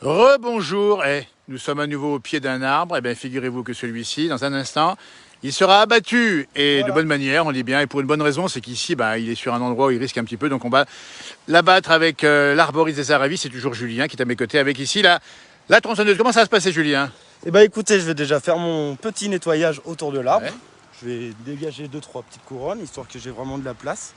Rebonjour, nous sommes à nouveau au pied d'un arbre. Eh bien, figurez-vous que celui-ci, dans un instant, il sera abattu et de bonne manière, on dit bien, et pour une bonne raison, c'est qu'ici, il est sur un endroit où il risque un petit peu, donc on va l'abattre avec l'arboriste des Aravis. C'est toujours Julien qui est à mes côtés avec ici la tronçonneuse. Comment ça va se passer, Julien? Eh bien écoutez, je vais déjà faire mon petit nettoyage autour de l'arbre. Ouais. Je vais dégager 2-3 petites couronnes, histoire que j'ai vraiment de la place.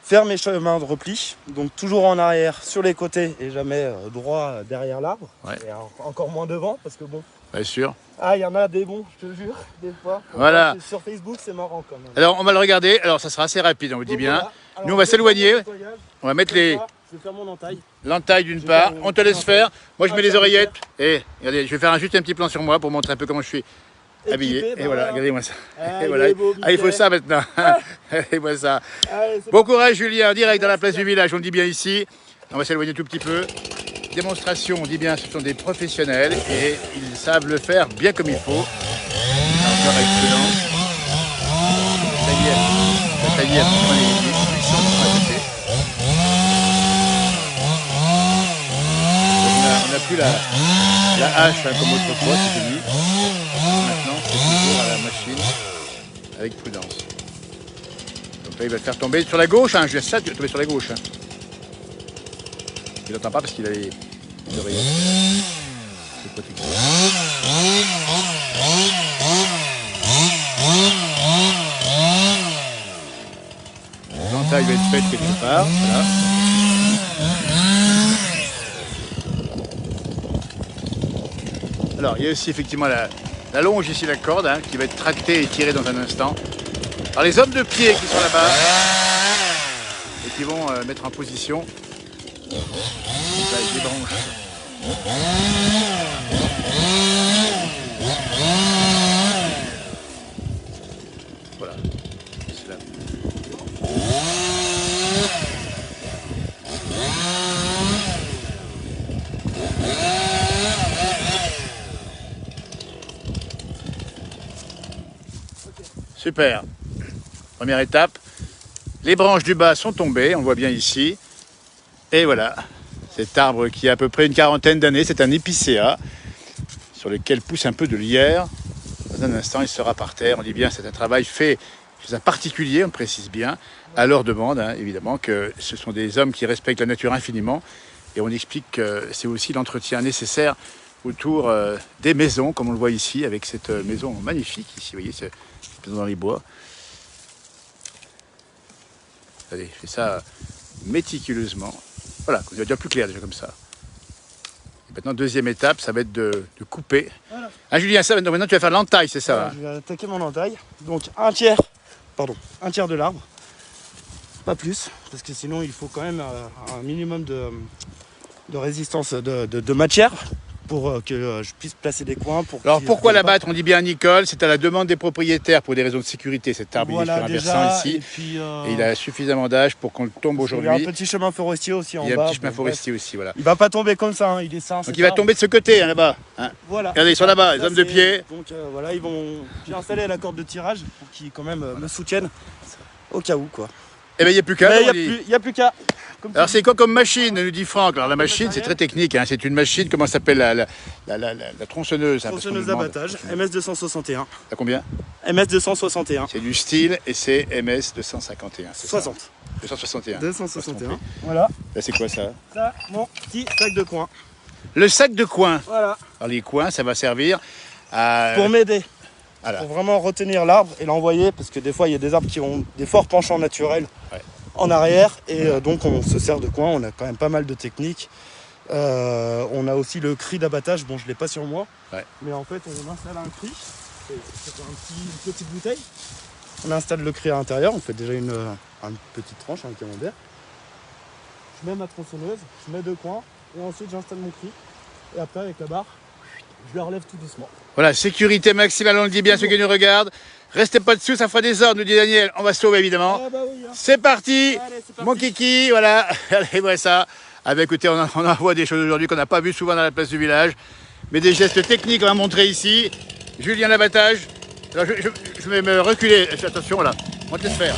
Faire mes chemins de repli, donc toujours en arrière sur les côtés et jamais droit derrière l'arbre. Ouais. Et encore moins devant, parce que bon... Bien sûr. Ah, il y en a des bons, je te jure, des fois. Voilà. Sur Facebook, c'est marrant quand même. Alors, on va le regarder. Alors, ça sera assez rapide, on vous dit bien. Voilà. Alors, nous, on va s'éloigner. On va mettre je vais faire mon entaille. l'entaille d'une part. On te laisse faire. Moi, je mets les oreillettes. Et regardez, je vais faire juste un petit plan sur moi pour montrer un peu comment je suis habillé. Et voilà, regardez-moi ça. Et voilà. Il faut ça maintenant. Regardez-moi ça. Allez, Bon courage, Julien, en direct dans la place du village. On le dit bien ici. On va s'éloigner tout petit peu. Démonstration, on dit bien, ce sont des professionnels et ils savent le faire bien comme il faut. Encore avec prudence. Ça y est, les buissons sont à côté. On n'a plus la hache comme autrefois, c'est fini. Maintenant, c'est toujours à la machine avec prudence. Donc là, il va le faire tomber sur la gauche. Je laisse ça, tu vas tomber sur la gauche. Il n'entend pas parce qu'il a les oreillettes. C'est protégé. L'entaille va être faite quelque part. Voilà. Alors, il y a aussi effectivement la longe ici, la corde, qui va être tractée et tirée dans un instant. Alors, les hommes de pied qui sont là-bas et qui vont mettre en position. Avec des branches. Voilà. C'est là. Super. Première étape. Les branches du bas sont tombées, on voit bien ici. Et voilà. Cet arbre qui a à peu près une quarantaine d'années, c'est un épicéa sur lequel pousse un peu de lierre. Dans un instant, il sera par terre. On dit bien, c'est un travail fait chez un particulier, on précise bien, à leur demande, évidemment, que ce sont des hommes qui respectent la nature infiniment. Et on explique que c'est aussi l'entretien nécessaire autour des maisons, comme on le voit ici, avec cette maison magnifique, ici, vous voyez, cette maison dans les bois. Allez, je fais ça méticuleusement. Voilà, vous déjà plus clair déjà comme ça. Et maintenant, deuxième étape, ça va être de couper. Voilà. Julien, ça, maintenant tu vas faire l'entaille, c'est ça? Voilà, je vais attaquer mon entaille. Donc un tiers de l'arbre. Pas plus, parce que sinon il faut quand même un minimum de résistance de matière pour que je puisse placer des coins. Alors pourquoi l'abattre? On dit bien Nicole, c'est à la demande des propriétaires pour des raisons de sécurité. Cet arbre voilà, il est sur un versant ici. Et il a suffisamment d'âge pour qu'on le tombe aujourd'hui. Il y a un petit chemin forestier aussi en bas. Il y a un petit chemin forestier aussi, voilà. Il va pas tomber comme ça, il est sain. Donc il va tomber de ce côté, là-bas. Voilà. Regardez, ils sont là-bas, les hommes de pied. Donc voilà, j'ai installé la corde de tirage pour qu'ils quand même me soutiennent au cas où quoi. Eh bien il n'y a plus qu'à. Il n'y a plus qu'à. Alors c'est quoi comme machine, nous dit Franck? Alors la machine c'est très technique, c'est une machine, comment s'appelle la tronçonneuse? Tronçonneuse d'abattage, MS261. À combien? MS261. C'est du style et c'est MS251. 60. 261. 261. Voilà. Là c'est quoi ça? Ça, mon petit sac de coin. Le sac de coin. Voilà. Alors les coins, ça va servir à... Pour m'aider. Voilà. Pour vraiment retenir l'arbre et l'envoyer, parce que des fois il y a des arbres qui ont des forts penchants naturels. Ouais. En arrière et donc on se sert de coin, on a quand même pas mal de techniques. On a aussi le cri d'abattage, bon je l'ai pas sur moi, mais en fait on installe un cri, c'est une petite bouteille, on installe le cri à l'intérieur, on fait déjà une petite tranche, un camembert. Je mets ma tronçonneuse, je mets 2 coins et ensuite j'installe mon cri et après avec la barre, je le relève tout doucement. Voilà, sécurité maximale, on le dit bien, ceux qui nous regardent. Restez pas dessous, ça fera des ordres, nous dit Daniel. On va se sauver évidemment. Ah bah oui, C'est parti. Allez, c'est parti. Mon kiki, voilà. Allez, voilà ça. Ah bah écoutez, on en voit des choses aujourd'hui qu'on n'a pas vu souvent dans la place du village. Mais des gestes techniques, on va montrer ici. Julien l'abattage. Alors je vais me reculer. Attention, là. On te laisse faire.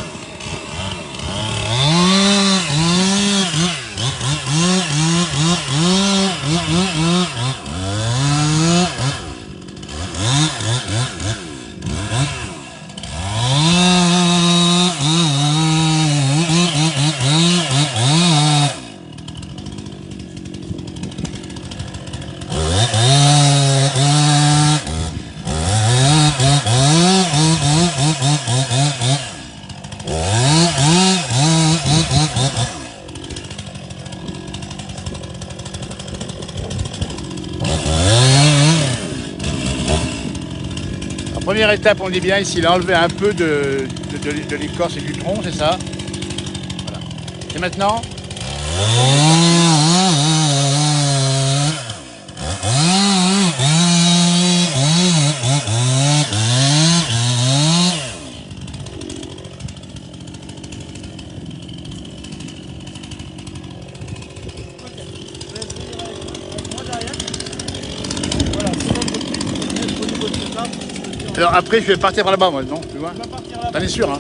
Première étape, on dit bien ici, il a enlevé un peu de l'écorce et du tronc, c'est ça. Voilà. Et maintenant, alors après, je vais partir par là-bas, moi, non? Tu vois? T'en es sûr, hein?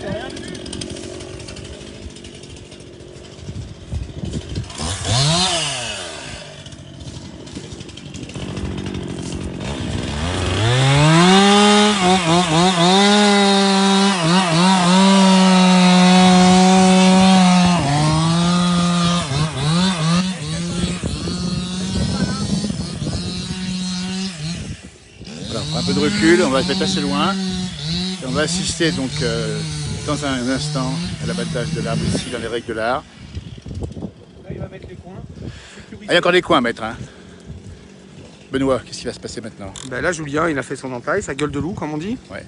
Voilà, on prend un peu de recul, on va se mettre assez loin. Et on va assister donc dans un instant à l'abattage de l'arbre ici, dans les règles de l'art. Là, il va mettre les coins. Ah, il y a encore des coins à mettre, hein. Benoît, qu'est-ce qui va se passer maintenant? Ben là, Julien, il a fait son entaille, sa gueule de loup, comme on dit. Ouais.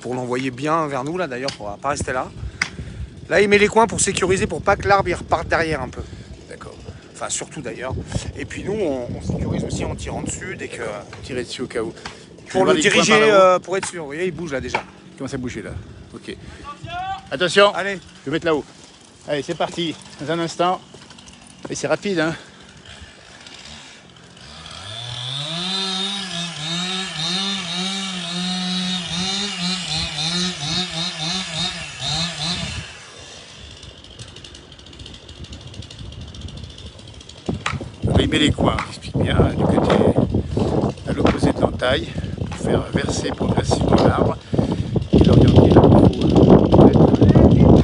Pour l'envoyer bien vers nous, là, d'ailleurs, pour ne pas rester là. Là, il met les coins pour sécuriser, pour pas que l'arbre il reparte derrière un peu. D'accord. Enfin, surtout d'ailleurs. Et puis nous, on sécurise aussi en tirant dessus dès que... Tirer dessus au cas où. Pour le diriger, pour être sûr. Vous voyez, il bouge là déjà. Il commence à bouger là. Ok. Attention. Allez. Je vais mettre là-haut. Allez, c'est parti. Dans un instant. Et c'est rapide, hein. Il met les coins, j'explique bien, du côté à l'opposé de l'entaille, pour faire verser progressivement l'arbre et l'orienter là où il faut.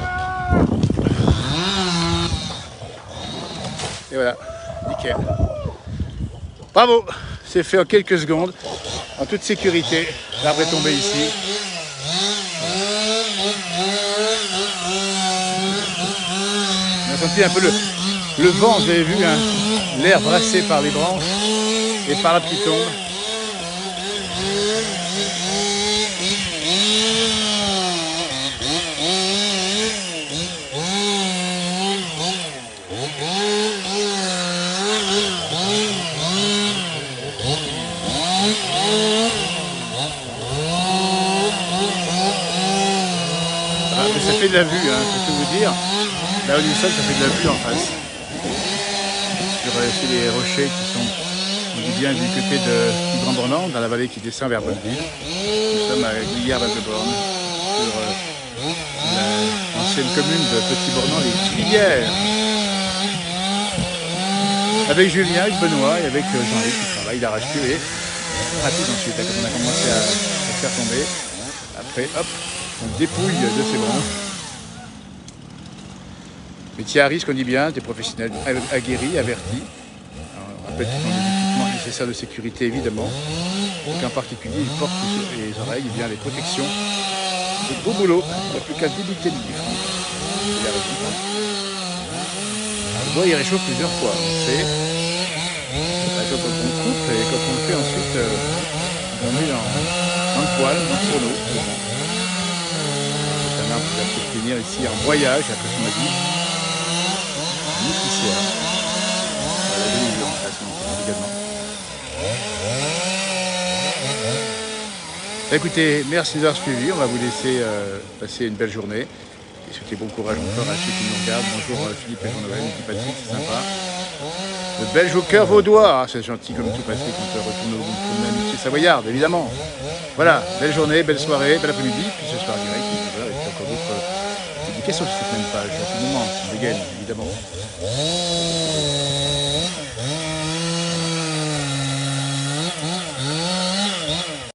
Et voilà, nickel. Bravo, c'est fait en quelques secondes, en toute sécurité. L'arbre est tombé ici. On a senti un peu le vent, vous avez vu, hein, l'air brassé par les branches et par la qui tombe. Ah, mais ça fait de la vue, hein, je peux vous dire. Là au du sol, ça fait de la vue en face. Sur les rochers qui sont, on dit bien, du côté du Grand Bornand, dans la vallée qui descend vers Bonneville. Nous sommes à Glières-Val-de-Borne, sur l'ancienne commune de Petit-Bornand, les Glières. Avec Julien, avec Benoît et avec Jean-Luc qui travaille d'arrache-pied. Et rapide ensuite, quand on a commencé à faire tomber. Après, hop, on dépouille de ces branches. Métier à risque, on dit bien, des professionnels aguerris, avertis. Alors, on rappelle qu'ils ont des équipements nécessaires de sécurité, évidemment. Donc en particulier, ils portent sur les oreilles bien, les protections. C'est beau boulot, il n'y a plus qu'à débiter le livre. Il a réussi. Le bois, il réchauffe plusieurs fois, on sait. Quand on coupe et quand on le fait ensuite, on met dans le poêle, dans le fourneau. C'est un arbre qui va se tenir ici en broyage, après ce qu'on m'a dit. Écoutez, merci de nous avoir suivis. On va vous laisser passer une belle journée. Et souhaiter bon courage encore à ceux qui nous regardent. Bonjour Philippe et Jean-Noël, Patrick, c'est sympa. Le Belge au cœur vaudois, ah, c'est gentil comme tout Patrick, on peut retourner au bout de l'amitié savoyarde, évidemment. Voilà, belle journée, belle soirée, bel après-midi, puis ce soir direct, et puis encore d'autres publications sur cette même page, à tout moment, on dégaine, évidemment.